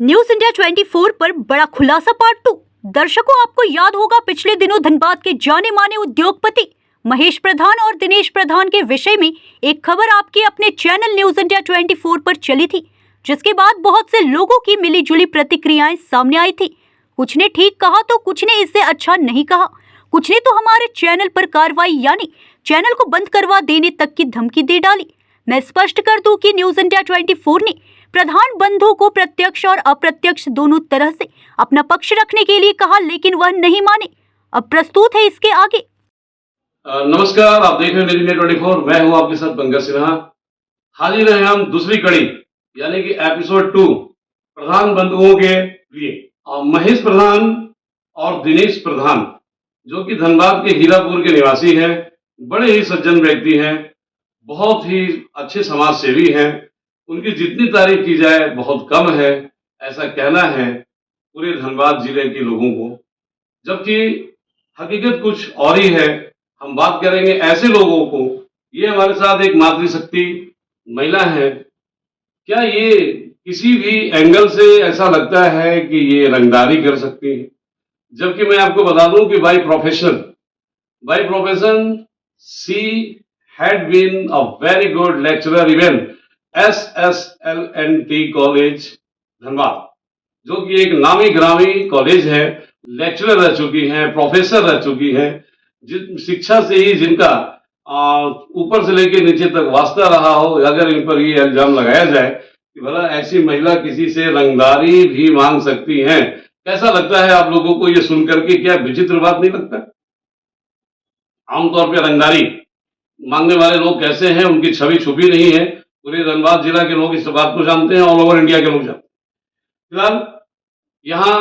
News India 24 पर बड़ा खुलासा पार्ट 2। दर्शकों, आपको याद होगा पिछले दिनों धनबाद के जाने माने उद्योगपति महेश प्रधान और दिनेश प्रधान के विषय में एक खबर आपके अपने चैनल न्यूज इंडिया 24 पर चली थी, जिसके बाद बहुत से लोगों की मिली जुली प्रतिक्रियाएं सामने आई थी। कुछ ने ठीक कहा तो कुछ ने इससे अच्छा नहीं कहा। कुछ ने तो हमारे चैनल पर कार्रवाई यानी चैनल को बंद करवा देने तक की धमकी दे डाली। मैं स्पष्ट कर दूं कि न्यूज इंडिया 24 ने प्रधान बंधु को प्रत्यक्ष और अप्रत्यक्ष दोनों तरह से अपना पक्ष रखने के लिए कहा, लेकिन वह नहीं माने। अब प्रस्तुत है इसके आगे। नमस्कार, आप देख रहे हैं न्यूज इंडिया 24। मैं हूं आपके साथ पंकज सिन्हा। हाजिर हैं हम दूसरी कड़ी यानी कि एपिसोड 2 प्रधान बंधुओं के लिए। महेश प्रधान और दिनेश प्रधान जो कि धनबाद के हीरापुर के निवासी हैं, बड़े ही सज्जन व्यक्ति हैं, बहुत ही अच्छे समाज सेवी हैं। उनकी जितनी तारीफ की जाए बहुत कम है, ऐसा कहना है पूरे धनबाद जिले के लोगों को, जबकि हकीकत कुछ और ही है। हम बात करेंगे ऐसे लोगों को। ये हमारे साथ एक मातृशक्ति महिला है। क्या ये किसी भी एंगल से ऐसा लगता है कि ये रंगदारी कर सकती है? जबकि मैं आपको बता दूं कि by profession she had been a very good lecturer even SSLNT college Dhanbad, जो कि एक नामी ग्रामी कॉलेज है। लेक्चरर रह चुकी हैं, प्रोफेसर रह चुकी हैं, जिन शिक्षा से ही जिनका ऊपर से लेकर नीचे तक वास्ता रहा हो। अगर इन पर ये इल्जाम लगाया जाए कि भला ऐसी महिला किसी से रंगदारी भी मांग सकती हैं, कैसा लगता है आप लोगों को ये सुनकर के? क्या विचित्र बात नहीं लगता? आमतौर पर रंगदारी मांगने वाले लोग कैसे हैं, उनकी छवि छुपी नहीं है। पूरे धनबाद जिला के लोग इस बात को जानते हैं, ऑल ओवर इंडिया के लोग जानते हैं। फिलहाल यहाँ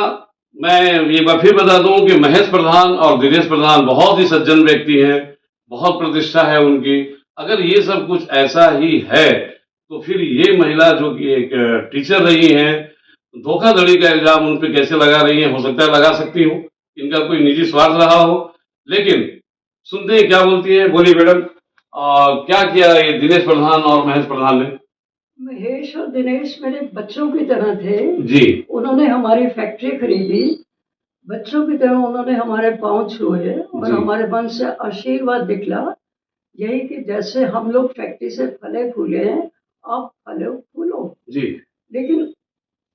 मैं ये बात फिर बता दूं कि महेश प्रधान और दिनेश प्रधान बहुत ही सज्जन व्यक्ति हैं, बहुत प्रतिष्ठा है उनकी। अगर ये सब कुछ ऐसा ही है तो फिर ये महिला जो कि एक टीचर रही हैं, धोखाधड़ी का इल्जाम उन पर कैसे लगा रही है? हो सकता है लगा सकती हो, इनका कोई निजी स्वार्थ रहा हो। लेकिन सुनते हैं क्या बोलती है। बोलिए मैडम, क्या किया ये दिनेश प्रधान और महेश प्रधान ने? महेश और दिनेश मेरे बच्चों की तरह थे जी। उन्होंने हमारी फैक्ट्री खरीदी, बच्चों की तरह उन्होंने हमारे पांव छुए और हमारे मन से आशीर्वाद निकला यही कि जैसे हम लोग फैक्ट्री से फले फूले हैं, आप फले फूलो जी। लेकिन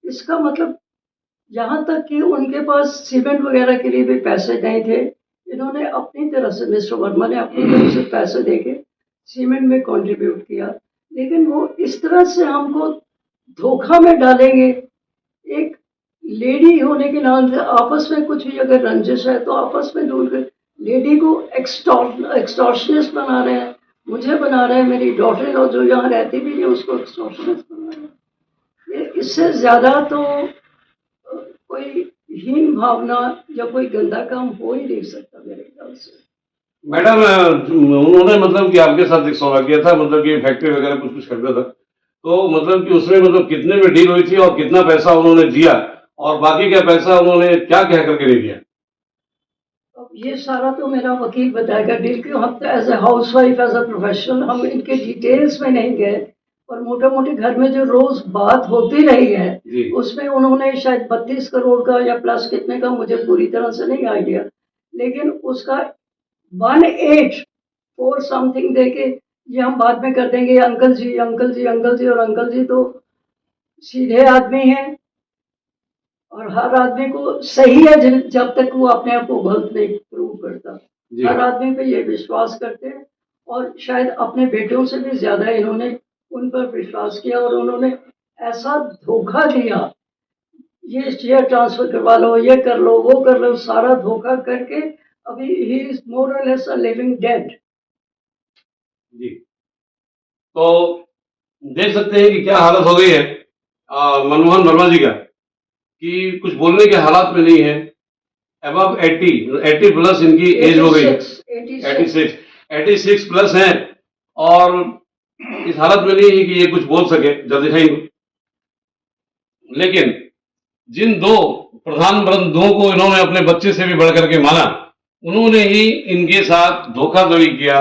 इसका मतलब यहाँ तक कि उनके पास सीमेंट वगैरह के लिए भी पैसे नहीं थे। इन्होंने अपनी तरफ से, मिस्टर वर्मा ने अपनी तरफ से पैसे देके सीमेंट में कंट्रीब्यूट किया, लेकिन वो इस तरह से हमको धोखा में डालेंगे। एक लेडी होने के नाम से आपस में कुछ भी अगर रंजिश है तो आपस में दूर कर, लेडी को एक्सटॉर्शनिस्ट बना रहे हैं, मुझे बना रहे हैं, मेरी डॉटर और जो यहाँ रहती भी है उसको एक्सटॉर्शनिस्ट बना रहे हैं। ये इससे ज्यादा तो कोई हीन भावना या कोई गंदा काम हो ही नहीं सकता मेरे ख्याल से। मैडम, उन्होंने मतलब कि आपके साथ एक सौदा किया था, मतलब कि फैक्ट्री वगैरह कुछ करता था, तो मतलब कि उसमें मतलब कितने में डील हुई थी और कितना पैसा उन्होंने दिया और बाकी का पैसा उन्होंने क्या क्या करके नहीं दिया? अब ये सारा तो मेरा वकील बताएगा डील, क्यों हम तो as a housewife, as a professional हम इनके डिटेल्स में नहीं गए। और मोटे मोटे घर में जो रोज बात होती रही है उसमें उन्होंने शायद 32 करोड़ का या प्लस कितने का मुझे पूरी तरह से नहीं आइडिया, लेकिन उसका 184 समथिंग देके ये हम बाद में कर देंगे, अंकल जी अंकल जी अंकल जी। और अंकल जी तो सीधे आदमी हैं और हर आदमी को सही है जब तक वो अपने आप को गलत नहीं प्रूव करता। हर आदमी पे ये विश्वास करते हैं और शायद अपने बेटों से भी ज्यादा इन्होंने उन पर विश्वास किया और उन्होंने ऐसा धोखा दिया, ये शेयर ट्रांसफर करवा लो, ये कर लो, वो कर लो, सारा धोखा करके अभी ही इज मोर और लेस अ लिविंग डेड। जी, तो देख सकते हैं कि क्या हालत हो गई है मनमोहन वर्मा जी का, कि कुछ बोलने के हालात में नहीं है। अबव 80 प्लस इनकी एज हो गई है, 86 प्लस है और इस हालत में नहीं है कि ये कुछ बोल सके जल्दी नहीं। लेकिन जिन दो प्रधान बंधुओं को इन्होंने अपने बच्चे से भी बढ़कर के माना, उन्होंने ही इनके साथ धोखाधड़ी किया।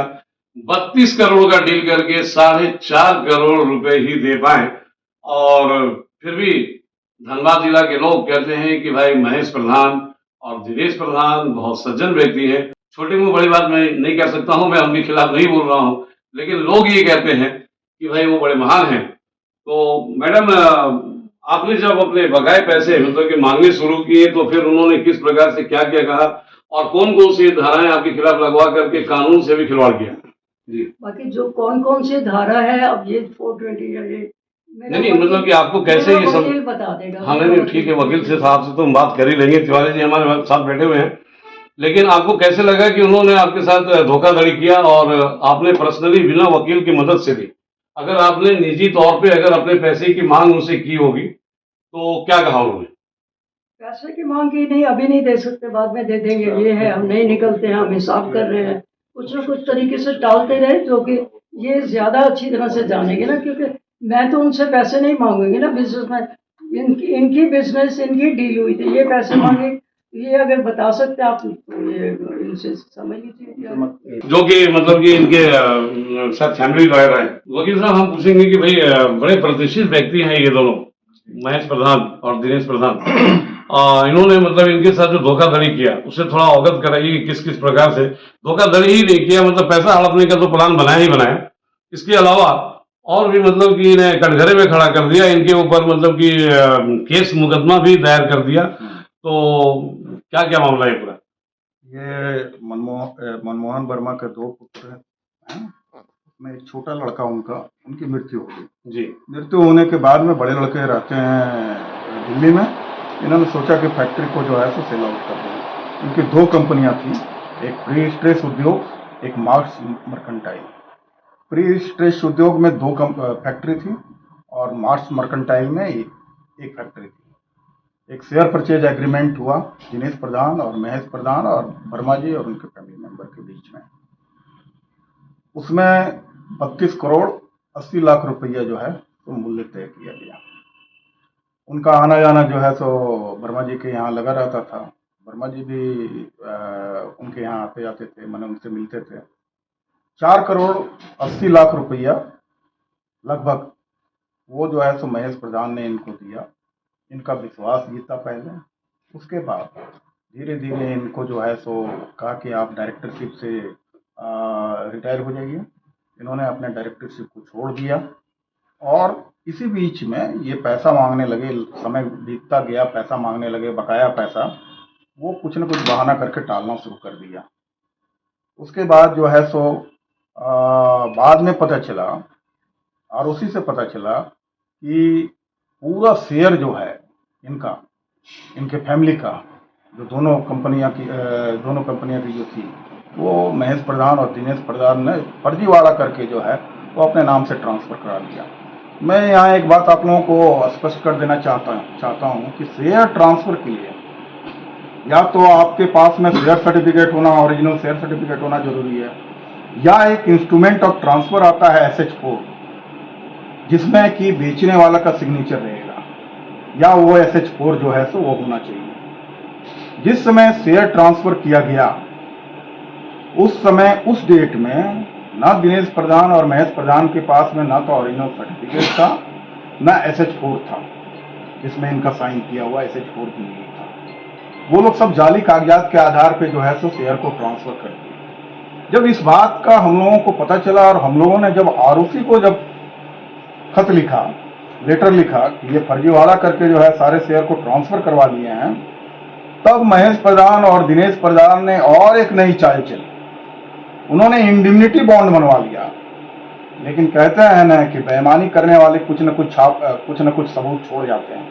32 करोड़ का डील करके 4.5 करोड़ रुपए ही दे पाए और फिर भी धनबाद जिला के लोग कहते हैं कि भाई महेश प्रधान और दिनेश प्रधान बहुत सज्जन व्यक्ति हैं। छोटी मुंह बड़ी बात मैं नहीं कह सकता हूं, मैं उनके खिलाफ नहीं बोल रहा हूं, लेकिन लोग ये कहते हैं कि भाई वो बड़े महान हैं। तो मैडम, आपने जब अपने बकाए पैसे मतलब कि मांगने शुरू किए तो फिर उन्होंने किस प्रकार से क्या क्या कहा और कौन कौन सी धाराएं आपके खिलाफ लगवा करके कानून से भी खिलवाड़ किया? जी। बाकी जो कौन कौन सी धारा है, अब ये 420 या ये नहीं, मतलब कि आपको कैसे ये सब वकील बता देगा। हाँ, नहीं ठीक है, वकील से साहब से तो हम बात कर ही लेंगे, तिवारी जी हमारे साथ बैठे हुए हैं। लेकिन आपको कैसे लगा कि उन्होंने आपके साथ धोखाधड़ी किया और आपने पर्सनली बिना वकील की मदद से दी? अगर आपने निजी तौर पे अगर अपने पैसे की मांग उनसे की होगी तो क्या कहा उन्होंने? पैसे की मांग की नहीं, अभी नहीं दे सकते, बाद में दे देंगे, ये है, हम नहीं निकलते हैं, हम हिसाब कर रहे हैं, कुछ ना कुछ तरीके से टालते रहे, जो कि ये ज्यादा अच्छी तरह से जानेंगे ना, क्योंकि मैं तो उनसे पैसे नहीं मांगूंगी ना बिजनेस में। इनकी बिजनेस, इनकी डील हुई थी, ये पैसे मांगे, ये अगर बता सकते आप तो ये इनसे समझ लीजिए। जो कि मतलब कि इनके साथ फैमिली लॉयर है। वकील साहब, हम पूछेंगे कि भाई बड़े प्रतिष्ठित व्यक्ति हैं ये दोनों, महेश प्रधान और दिनेश प्रधान। इन्होंने मतलब इनके साथ जो धोखाधड़ी किया उससे थोड़ा अवगत कराइए कि किस किस प्रकार से धोखाधड़ी ही नहीं किया, मतलब पैसा हड़पने का तो प्लान बनाया ही बनाया, इसके अलावा और भी मतलब कि इन्हें कटघरे में खड़ा कर दिया, इनके ऊपर मतलब कि केस मुकदमा भी दायर कर दिया। तो क्या क्या मामला है पूरा? ये मनमोहन वर्मा के दो पुत्र हैं, उसमें एक छोटा लड़का उनकी मृत्यु हो गई जी। मृत्यु होने के बाद में बड़े लड़के रहते हैं दिल्ली में। इन्होंने सोचा कि फैक्ट्री को जो है सो सेल आउट कर दें। इनकी दो कंपनियां थी, एक प्री स्ट्रेस उद्योग, एक मार्क्स मर्केंटाइल। प्री स्ट्रेस उद्योग में दो फैक्ट्री थी और मार्क्स मर्केंटाइल में एक फैक्ट्री थी। एक शेयर परचेज एग्रीमेंट हुआ दिनेश प्रधान और महेश प्रधान और वर्मा जी और उनके फैमिली मेंबर के बीच में। उसमें 32 करोड़ 80 लाख रुपया जो है तो मूल्य तय किया गया। उनका आना जाना जो है सो वर्मा जी के यहाँ लगा रहता था। वर्मा जी भी उनके यहाँ आते जाते थे, मैंने उनसे मिलते थे। 4 करोड़ 80 लाख रुपया लगभग वो जो है सो महेश प्रधान ने इनको दिया। इनका विश्वास जीता पहले, उसके बाद धीरे धीरे इनको जो है सो कहा कि आप डायरेक्टरशिप से रिटायर हो जाइए। इन्होंने अपने डायरेक्टरशिप को छोड़ दिया और इसी बीच में ये पैसा मांगने लगे। समय बीतता गया, पैसा मांगने लगे, बकाया पैसा वो कुछ न कुछ बहाना करके टालना शुरू कर दिया। उसके बाद जो है सो बाद में पता चला और उसी से पता चला कि पूरा शेयर जो है इनके फैमिली का, जो दोनों कंपनियां की जो थी, वो महेश प्रधान और दिनेश प्रधान ने फर्जीवाड़ा करके जो है वो अपने नाम से ट्रांसफ़र करा दिया। मैं यहाँ एक बात आप लोगों को स्पष्ट कर देना चाहता हूँ कि शेयर ट्रांसफ़र के लिए या तो आपके पास में शेयर सर्टिफिकेट होना, ओरिजिनल शेयर सर्टिफिकेट होना जरूरी है, या एक इंस्ट्रूमेंट ऑफ ट्रांसफ़र आता है SH4, जिसमें कि बेचने वाला का सिग्नेचर रहेगा, या वो SH4 जो है सो वो होना चाहिए। जिस समय शेयर ट्रांसफ़र किया गया उस समय, उस डेट में ना दिनेश प्रधान और महेश प्रधान के पास में ना तो ओरिजिनल सर्टिफिकेट था, ना SH4 था जिसमें इनका साइन किया हुआ SH4 भी नहीं था। वो लोग सब जाली कागजात के आधार पे जो है सो शेयर को ट्रांसफर कर दिए। जब इस बात का हम लोगों को पता चला और हम लोगों ने जब ROC को जब खत लिखा, लेटर लिखा कि ये फर्जीवाड़ा करके जो है सारे शेयर को ट्रांसफर करवा दिए हैं, तब महेश प्रधान और दिनेश प्रधान ने और एक नई चाल चली। उन्होंने इंडिमनिटी बॉन्ड बनवा लिया। लेकिन कहते हैं ना कि बेईमानी करने वाले कुछ न कुछ सबूत छोड़ जाते हैं।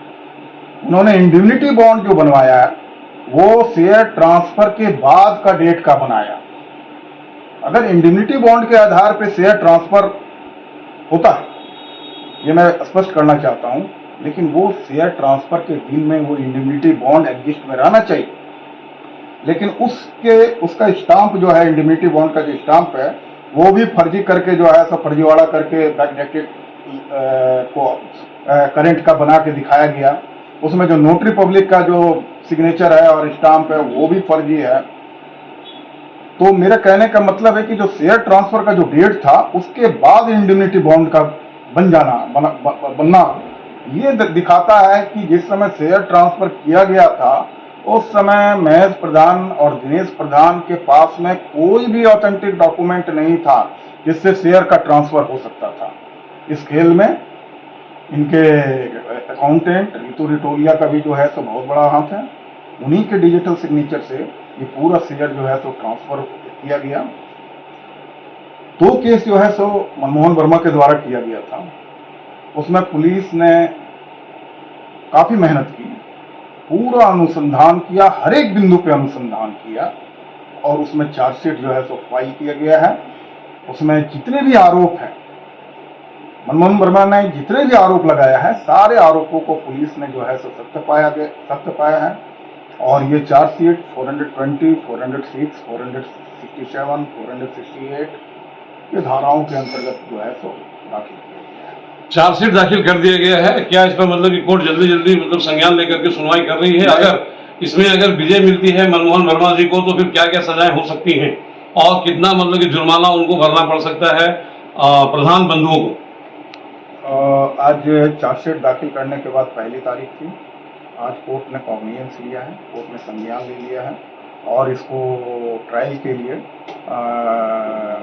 उन्होंने इंडिमनिटी बॉन्ड जो बनवाया वो शेयर ट्रांसफर के बाद का डेट का बनाया। अगर इंडिमनिटी बॉन्ड के आधार पर शेयर ट्रांसफर होता है, ये मैं स्पष्ट करना चाहता हूं, लेकिन वो शेयर ट्रांसफर के दिन में वो इंडिमनिटी बॉन्ड एग्जिस्ट में रहना चाहिए। लेकिन उसका स्टाम्प जो है, इंडिमनिटी बॉन्ड का जो स्टाम्प है, वो भी फर्जी करके जो है सब फर्जीवाड़ा करके बैकडेटेड को करंट का बना के दिखाया गया। उसमें जो नोटरी पब्लिक का जो सिग्नेचर है और स्टाम्प है वो भी फर्जी है। तो मेरा कहने का मतलब है कि जो शेयर ट्रांसफर का जो डेट था उसके बाद इंडिमनिटी बॉन्ड का बनना ये दिखाता है कि जिस समय शेयर ट्रांसफर किया गया था उस समय महेश प्रधान और दिनेश प्रधान के पास में कोई भी ऑथेंटिक डॉक्यूमेंट नहीं था जिससे शेयर का ट्रांसफर हो सकता था। इस खेल में इनके अकाउंटेंट रितु रिटोलिया का भी जो है तो बहुत बड़ा हाथ है। उन्हीं के डिजिटल सिग्नेचर से ये पूरा शेयर जो है तो ट्रांसफर किया गया। 2 केस जो है सो मनमोहन वर्मा के द्वारा किया गया था। उसमें पुलिस ने काफी मेहनत की, पूरा अनुसंधान किया, हर एक बिंदु पे अनुसंधान किया और उसमें चार्जशीट जो है सो फाइल किया गया है। उसमें जितने भी आरोप हैं, मनमोहन वर्मा ने जितने भी आरोप लगाया है, सारे आरोपों को पुलिस ने जो है सो सत्य पाया है। और ये चार्जशीट 420, 406, 467, 468 ये धाराओं के अंतर्गत जो है सो दाखिल किया गया है। चार्जशीट दाखिल कर दिया गया है। क्या इस पर मतलब कि कोर्ट जल्दी जल्दी मतलब संज्ञान लेकर के सुनवाई कर रही है? अगर विजय मिलती है मनमोहन वर्मा जी को तो फिर क्या क्या सजाएं हो सकती हैं और कितना मतलब कि जुर्माना उनको भरना पड़ सकता है प्रधान बंधुओं को? आज चार्जशीट दाखिल करने के बाद पहली तारीख थी। आज कोर्ट ने कॉग्निजेंस लिया है, कोर्ट ने संज्ञान ले लिया है और इसको ट्रायल के लिए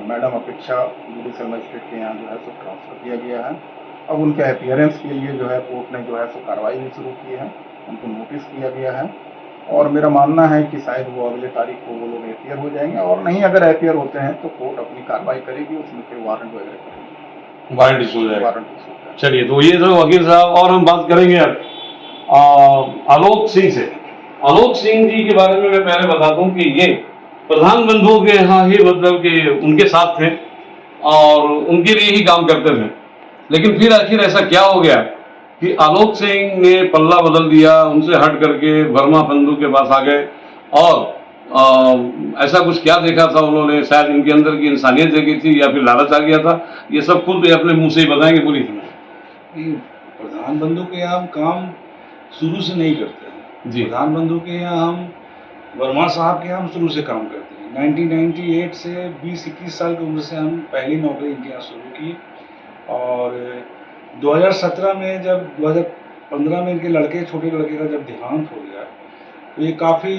मैडम अपेक्षा जुडिशियल मजिस्ट्रेट के यहाँ जो है सो ट्रांसफर किया गया है। अब उनके अपीयरेंस के लिए जो है कोर्ट ने जो है सो कार्रवाई भी शुरू की है, उनको नोटिस किया गया है और मेरा मानना है कि शायद वो अगले तारीख को वो लोग अपीयर हो जाएंगे और नहीं अगर अपीयर होते हैं तो कोर्ट अपनी कार्रवाई करेगी, उसमें फिर वारंट वगैरह करेगी, वारंट इशू हो जाएगा। वारंट इशू हो जाएगा। चलिए, तो ये तो वकील साहब। और हम बात करेंगे अब आलोक सिंह से। आलोक सिंह जी के बारे में मैं पहले बता दूं कि ये प्रधान बंधुओं के यहाँ ही मतलब कि उनके साथ थे और उनके लिए ही काम करते थे। लेकिन फिर आखिर ऐसा क्या हो गया कि आलोक सिंह ने पल्ला बदल दिया, उनसे हट करके वर्मा बंधु के पास आ गए और ऐसा कुछ क्या देखा था उन्होंने? शायद इनके अंदर की इंसानियत देखी थी या फिर लालच आ गया था। ये सब खुद अपने मुंह से ही बताएंगे पूरी तरह। प्रधान बंधु के यहाँ हम काम शुरू से नहीं करते हैं जी। प्रधान बंधु के यहाँ हम वर्मा साहब के यहाँ हम शुरू से काम करते हैं। 1998 से 20-21 साल की उम्र से हम पहली नौकरी इनके यहाँ शुरू की और 2017 में जब 2015 में इनके छोटे लड़के का जब देहांत हो गया तो ये काफ़ी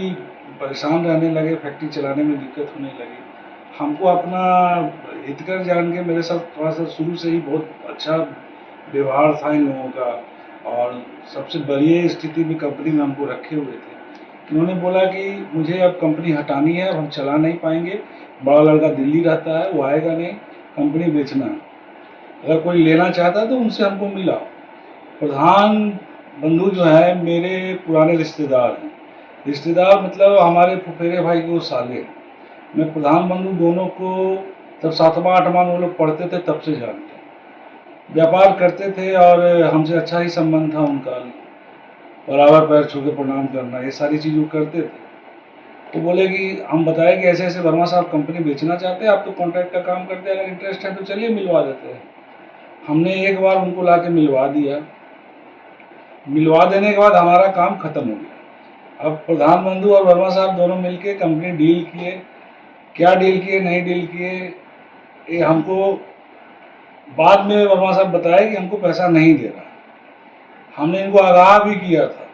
परेशान रहने लगे, फैक्ट्री चलाने में दिक्कत होने लगी। हमको अपना हितकर जान के मेरे साथ थोड़ा सा शुरू से ही बहुत अच्छा व्यवहार था इन लोगों का और सबसे बढ़िया स्थिति में कंपनी में हमको रखे हुए थे। इन्होंने बोला कि मुझे अब कंपनी हटानी है, अब हम चला नहीं पाएंगे, बड़ा लड़का दिल्ली रहता है, वो आएगा नहीं, कंपनी बेचना है, अगर कोई लेना चाहता है तो उनसे हमको मिला। प्रधान बंधु जो है मेरे पुराने रिश्तेदार हैं, रिश्तेदार मतलब हमारे फुफेरे भाई के वो साले हैं। मैं प्रधान बंधु दोनों को जब 7वां 8वां वो लोग पढ़ते थे तब से जानते हैं, व्यापार करते थे और हमसे अच्छा ही संबंध था उनका, बराबर पैर छू के प्रणाम करना, ये सारी चीज़ वो करते थे। तो बोले कि हम बताए कि ऐसे ऐसे वर्मा साहब कंपनी बेचना चाहते हैं, आप तो कॉन्ट्रैक्ट का काम करते हैं, अगर इंटरेस्ट है तो चलिए मिलवा देते हैं। हमने एक बार उनको ला के मिलवा दिया, मिलवा देने के बाद हमारा काम खत्म हो गया। अब प्रधान बंधु और वर्मा साहब दोनों मिलके कंपनी डील किए, क्या डील किए नहीं डील किए ये हमको बाद में वर्मा साहब बताए कि हमको पैसा नहीं दे रहा। हमने इनको आगाह भी किया था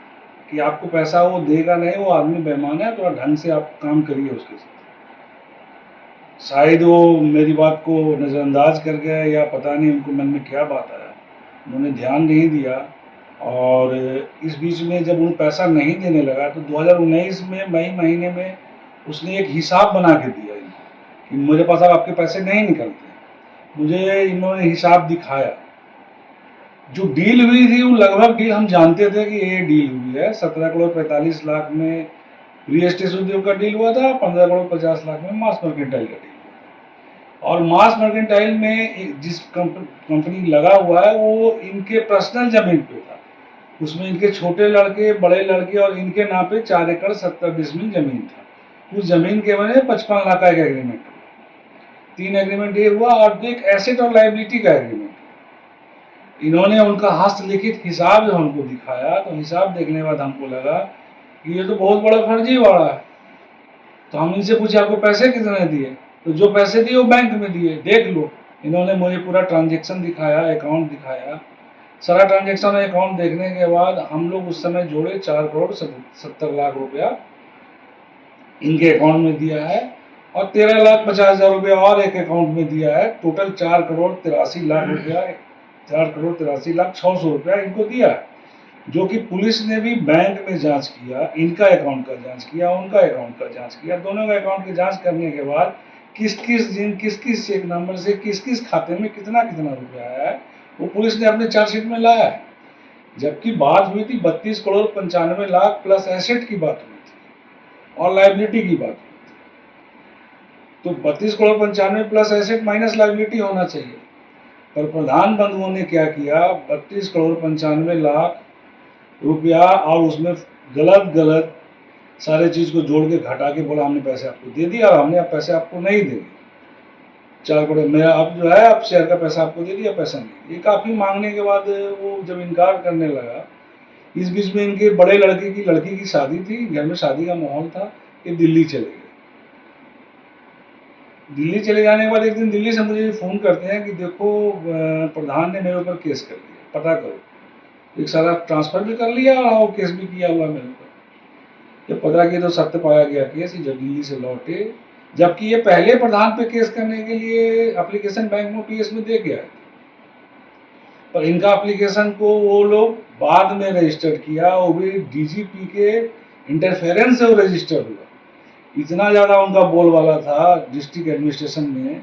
कि आपको पैसा वो देगा नहीं, वो आदमी बेईमान है, थोड़ा ढंग से आप काम करिए उसके साथ। शायद वो मेरी बात को नज़रअंदाज कर गए या पता नहीं उनको मन में क्या बात आया, उन्होंने ध्यान नहीं दिया। और इस बीच में जब उन पैसा नहीं देने लगा तो 2019 में मई महीने में उसने एक हिसाब बना के दिया इनको कि मेरे पास अब आपके पैसे नहीं निकलते। मुझे इन्होंने हिसाब दिखाया, जो डील हुई थी वो लगभग डील हम जानते थे कि ये डील हुई है। 17 करोड़ 45 लाख में रियल एस्टेट उद्योग का डील हुआ था, 15 करोड़ 50 लाख में मास मर्केंटाइल का डील हुआ था। और मास मर्केंटाइल में जिस कंपनी लगा हुआ है वो इनके पर्सनल जमीन पे था, उसमें इनके छोटे लड़के बड़े लड़के और इनके नाम पे 4 एकड़ 70 डिसमिल जमीन था। उस जमीन के बने 55 लाख का एक एग्रीमेंट हुआ, 3 एग्रीमेंट ये हुआ और एक एसेट और लाइबिलिटी का एग्रीमेंट। इन्होंने उनका हस्तलिखित हिसाब जो हमको दिखाया तो हिसाब देखने के बाद हमको लगा कि ये तो बहुत बड़ा फर्जीवाड़ा है। तो हम इनसे पूछे आपको पैसे कितने दिए, तो जो पैसे दिए वो बैंक में दिए, देख लो। इन्होंने मुझे पूरा ट्रांजैक्शन दिखाया, अकाउंट दिखाया, सारा ट्रांजैक्शन अकाउंट देखने के बाद हम लोग उस समय जोड़े 4,70,00,000 रुपया इनके अकाउंट में दिया है और 13,50,000 रुपया और एक अकाउंट में दिया है। टोटल 4,83,00,000 रुपया 4,83,600 रुपया इनको दिया है, जो कि पुलिस ने भी बैंक में जांच किया, इनका अकाउंट का जांच किया, उनका अकाउंट का जांच किया। दोनों का अकाउंट की जांच करने के बाद किस किस दिन किस किस चेक नंबर से किस किस खाते में कितना कितना रुपया आया है वो पुलिस ने अपने चार्जशीट में लाया है। जबकि बात हुई थी 32,95,00,000 प्लस एसेट की बात हुई थी और लाइबिलिटी की बात हुई थी। तो 32,95,00,000 प्लस एसेट माइनस लाइबिलिटी होना चाहिए, पर प्रधान बंधुओं ने क्या किया, 32,95,00,000 रुपया और उसमें गलत सारे चीज को जोड़ के घटा के बोला हमने पैसे आपको दे दिया और हमने अब पैसे आपको नहीं देंगे। 4 करोड़ मेरा अब जो है अब शेयर का पैसा आपको दे दिया, पैसा नहीं। ये काफी मांगने के बाद वो जब इनकार करने लगा, इस बीच में इनके बड़े लड़की की शादी थी, घर में शादी का माहौल था, ये दिल्ली चले गए। दिल्ली चले जाने के बाद एक दिन दिल्ली से मुझे फोन करते हैं कि देखो प्रधान ने मेरे ऊपर केस कर दिया, पता करो। एक सारा ट्रांसफर भी कर लिया और वो केस भी किया हुआ मेरे ऊपर। जब पता किया तो सत्य पाया गया केस, जब दिल्ली से लौटे, जबकि ये पहले प्रधान पे केस करने के लिए एप्लीकेशन बैंक में पीएस में दे गया है, पर इनका एप्लीकेशन को वो लोग बाद में रजिस्टर किया, वो भी डीजीपी के इंटरफेरेंस से वो रजिस्टर हुआ। इतना ज्यादा उनका बोलबाला था डिस्ट्रिक्ट एडमिनिस्ट्रेशन में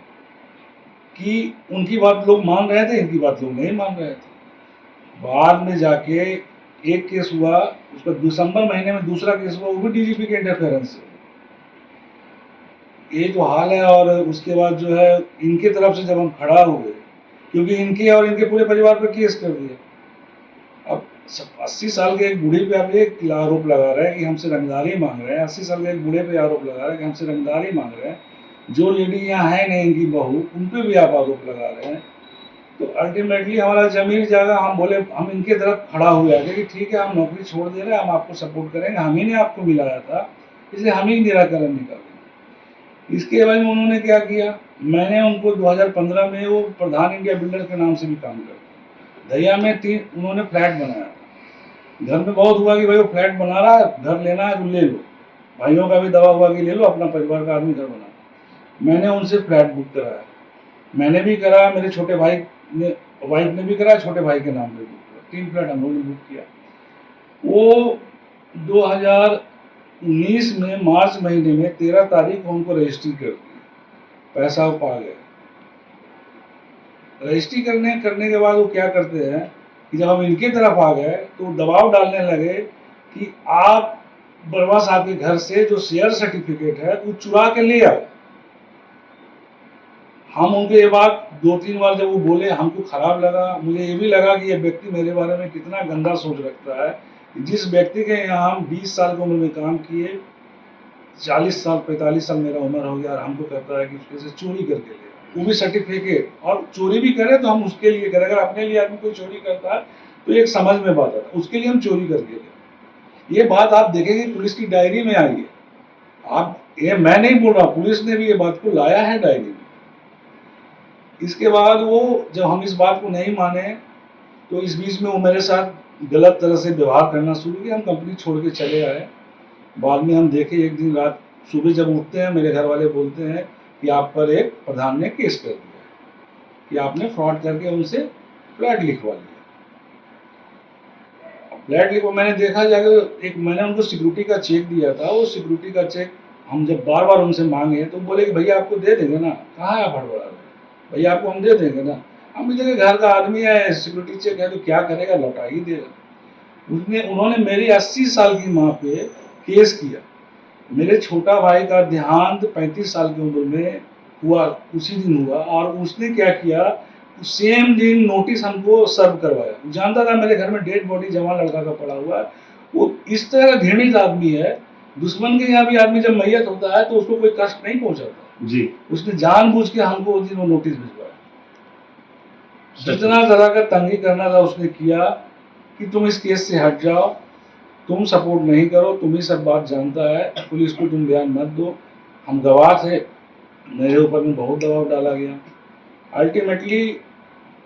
कि उनकी बात लोग मान रहे थे, इनकी बात लोग नहीं मान रहे थे। बाद में जाके एक केस हुआ, उसका दिसंबर महीने में दूसरा केस हुआ, वो भी डीजीपी के इंटरफेरेंस से। ये तो हाल है। और उसके बाद जो है इनके तरफ से जब हम खड़ा हुए, क्योंकि इनके और इनके पूरे परिवार पर केस कर दिया। अब 80 साल के एक बूढ़ी पे आप एक आरोप लगा रहे हैं कि हमसे रंगदारी मांग रहे हैं, 80 साल के एक बूढ़े पे आरोप लगा रहे हैं कि हमसे रंगदारी मांग रहे हैं। जो लेडी यहाँ है नहीं इनकी बहू, उन पे भी आप आरोप लगा रहे हैं। तो अल्टीमेटली हमारा जमीन जाएगा। हम बोले, हम इनके तरफ खड़ा हुए कि ठीक है, हम नौकरी छोड़ दे रहे हैं, हम आपको सपोर्ट करेंगे, हम ही ने आपको मिलाया था, इसलिए हम ही निराकरण निकालेंगे। इसके बाद में उन्होंने क्या किया, मैंने उनको 2015 में वो प्रधान इंडिया बिल्डर के नाम से भी काम करते, दहिया में 3 उन्होंने फ्लैट बनाया था। घर में बहुत हुआ कि भाई वो फ्लैट बना रहा है, घर लेना है तो ले लो, भाइयों का भी दवा हुआ कि ले लो, अपना परिवार का आदमी घर बना। मैंने उनसे फ्लैट बुक कराया, मैंने भी कराया, मेरे छोटे भाई ने वाइफ ने भी कराया, छोटे भाई के नाम पे बुक किया, 3 फ्लैट हम लोगों ने बुक किया। वो 2019 में मार्च महीने में 13 तारीख को उनको रजिस्ट्री कर दी, पैसा वो पा गए। रजिस्ट्री करने के बाद वो क्या करते हैं कि जब हम इनके तरफ आ गए तो दबाव डालने लगे कि आप वर्मा साहब के घर से जो शेयर सर्टिफिकेट है वो चुरा के ले आओ। हम उनके ये बात 2-3 बार जब वो बोले, हमको खराब लगा। मुझे ये भी लगा कि ये व्यक्ति मेरे बारे में कितना गंदा सोच रखता है। जिस व्यक्ति के यहाँ हम 20 साल की उम्र में काम किए, 40 साल 45 साल मेरा उम्र हो गया, और हमको कहता है कि उसके से चोरी करके ले, वो भी सर्टिफिकेट, और चोरी भी करे तो हम उसके लिए करें। अगर अपने लिए आदमी कोई चोरी करता है तो एक समझ में बात आता है, उसके लिए हम चोरी करके ले। ये बात आप देखेंगे पुलिस की डायरी में आई है। आप ये मैं नहीं बोल रहा, पुलिस ने भी ये बात को लाया है डायरी में। इसके बाद वो जब हम इस बात को नहीं माने तो इस बीच में वो मेरे साथ गलत तरह से व्यवहार करना शुरू किया। हम कंपनी छोड़ के चले आए। बाद में हम देखे, एक दिन रात सुबह जब उठते हैं, मेरे घर वाले बोलते हैं कि आप पर एक प्रधान ने केस कर दिया कि आपने फ्रॉड करके उनसे फ्लैट लिखवा लिया। फ्लैट लिखवा, मैंने देखा जाकर मैंने उनको सिक्योरिटी का चेक दिया था। वो सिक्योरिटी का चेक हम जब बार बार उनसे मांगे तो बोले कि भैया आपको दे देंगे ना, कहाँ है आप हड़बड़ा रहे, भैया आपको हम दे देंगे ना। हम भी देखे घर का आदमी है, सिक्योरिटी चेक है तो क्या करेगा, लौटा ही देगा। उन्होंने मेरी 80 साल की माँ पे केस किया। मेरे छोटा भाई का देहांत 35 साल की उम्र में हुआ, उसी दिन हुआ, और उसने क्या किया, सेम दिन नोटिस हमको सर्व करवाया। जानता था मेरे घर में डेड बॉडी जवान लड़का का पड़ा हुआ है। वो इस तरह का घृणित आदमी है, दुश्मन के यहाँ भी आदमी जब मैयत होता है तो उसको कोई कष्ट नहीं पहुंचाता जी। उसने जानबूझ के हमको उस दिन वो नोटिस भिजवाया। जितना तरह का तंगी करना था उसने किया कि तुम इस केस से हट जाओ, तुम सपोर्ट नहीं करो, तुम ही सब बात जानता है, पुलिस को तुम बयान मत दो। हम गवाह थे, मेरे ऊपर में बहुत दबाव डाला गया। अल्टीमेटली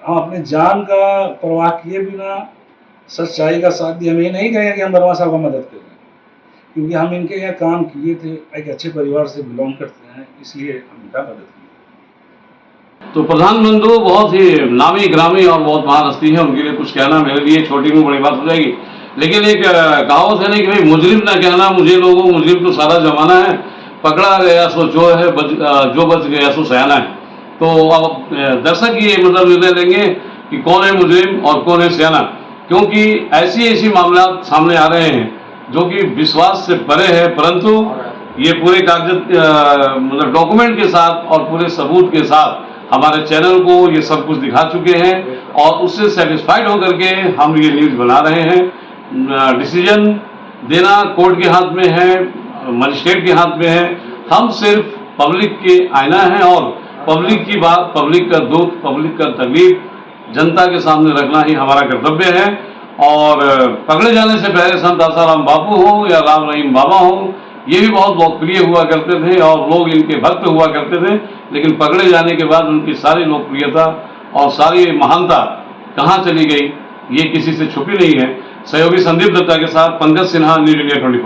हम अपने जान का परवाह किए बिना सच्चाई का साथ दिए। हम ये नहीं कहेंगे कि हम वर्मा साहब का मदद कर रहे हैं, क्योंकि हम इनके यहाँ काम किए थे, एक अच्छे परिवार से बिलोंग करते हैं, इसलिए हम इनका मदद किए। तो प्रधान बंधु बहुत ही नामी ग्रामी और बहुत महान हस्ती है, उनके लिए कुछ कहना मेरे लिए छोटी में बड़ी बात हो जाएगी। लेकिन एक कहावत है ना कि भाई मुजरिम ना कहना मुझे लोगों, मुजरिम तो सारा जमाना है, पकड़ा गया सो जो है जो बच गया सो सयाना है। तो अब दर्शक ये मतलब निर्णय लेंगे कि कौन है मुजरिम और कौन है सयाना, क्योंकि ऐसी मामला सामने आ रहे हैं जो कि विश्वास से परे है, परंतु ये पूरे कागज मतलब डॉक्यूमेंट के साथ और पूरे सबूत के साथ हमारे चैनल को ये सब कुछ दिखा चुके हैं और उससे सेटिस्फाइड होकर के हम ये न्यूज बना रहे हैं। डिसीजन देना कोर्ट के हाथ में है, मजिस्ट्रेट के हाथ में है। हम सिर्फ पब्लिक के आईना है और पब्लिक की बात, पब्लिक का दुख, पब्लिक का तकलीफ जनता के सामने रखना ही हमारा कर्तव्य है। और पकड़े जाने से पहले संत आसाराम बापू हो या राम रहीम बाबा हो, ये भी बहुत लोकप्रिय हुआ करते थे और लोग इनके भक्त हुआ करते थे, लेकिन पकड़े जाने के बाद उनकी सारी लोकप्रियता और सारी महानता कहाँ चली गई, ये किसी से छुपी नहीं है। सहयोगी संदीप दत्ता के साथ पंकज सिन्हा, न्यूज इंडिया 24।